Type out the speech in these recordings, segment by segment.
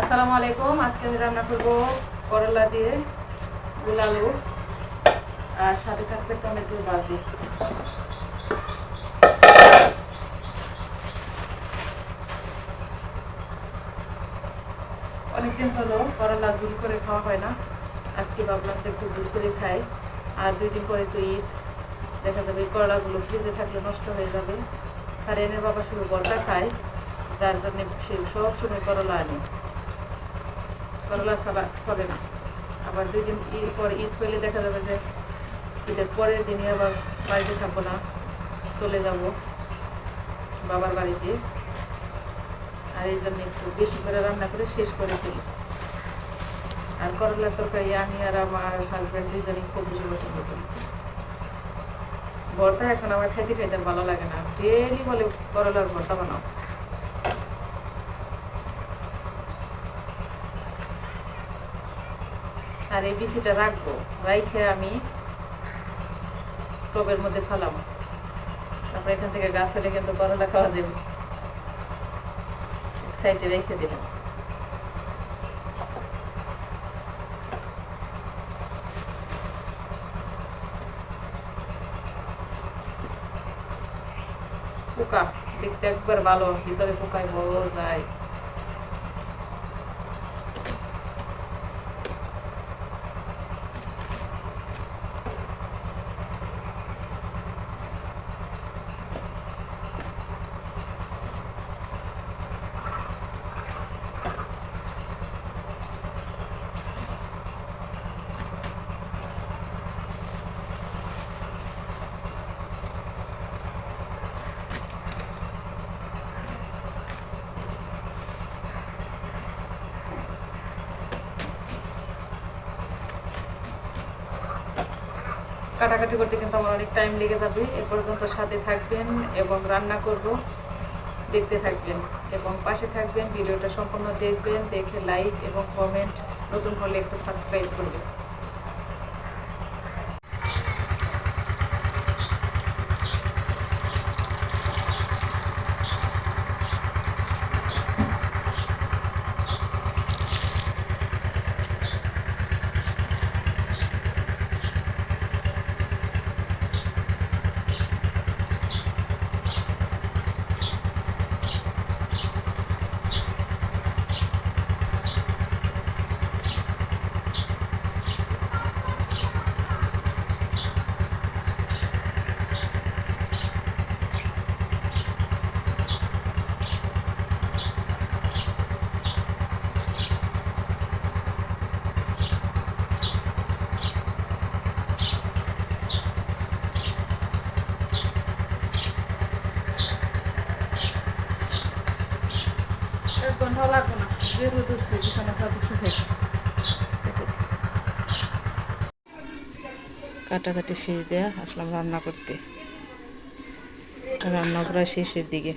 আসসালামু আলাইকুম। আজকে আমি রান্না করব করলা দিয়ে গোল আলু আর সাথে থাকবে টমেটো ভাজি। অনেকদিন হলো করলা ঝুল করে খাওয়া হয় না, আজকে ভাবলাম যে একটু ঝুল করে খাই। আর 2 দিন পরে তো ঈদ, দেখা যাবে এই করলাগুলো ফ্রিজে থাকলে নষ্ট হয়ে যাবে। আর এনে বাবা শুধু বড়টা খায়, যার জন্য সে সব সময় করলা আনে, করলা ছাড়া চলে না। আবার 2 দিন পর ঈদ পেলে দেখা যাবে যে ঈদের পরের দিনই আবার বাড়িতে থাকবো না, চলে যাব বাবার বাড়িতে। আর এই জন্য একটু বেশি করে রান্না করে শেষ করে ফেলি। আর করলার তরকারি আমি আর আমার হাজব্যান্ড দুজনই খুব বেশি পছন্দ করি। ভর্তা এখন আমার খেতে খেতে ভালো লাগে না, ডেলি বলে করলার ভর্তা বানাও। আর এই বিচিটা রাখবো, রাইখে আমি টবের মধ্যে ফেলাম, তারপরে এখান থেকে গাছ হলে কিন্তু করলা খাওয়া যাবে। সাইডে রেখে দিলাম। পোকা দেখতে একবার ভালো, ভিতরে পোকায় বড় যায়। কাটাকাটি করতে কিন্তু আমার অনেক টাইম লেগে যাবে। এ পর্যন্ত সাথে থাকবেন এবং রান্না করব, দেখতে থাকবেন এবং পাশে থাকবেন। ভিডিওটা সম্পূর্ণ দেখবেন, দেখে লাইক এবং কমেন্ট, নতুন হলে একটু সাবস্ক্রাইব করবেন। গন্ধ লাগবো না, যে রোদ উঠছে বিছানা চাদর শুকাই। কাটাকাটি শেষ দেয়া আসলাম রান্না করতে। রান্না প্রায় শেষের দিকে।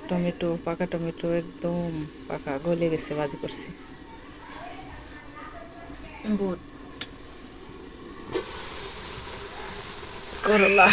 টমেটো, পাকা টমেটো একদম পাকা গলে গেছে, ভাজি করছি। বুট, করলা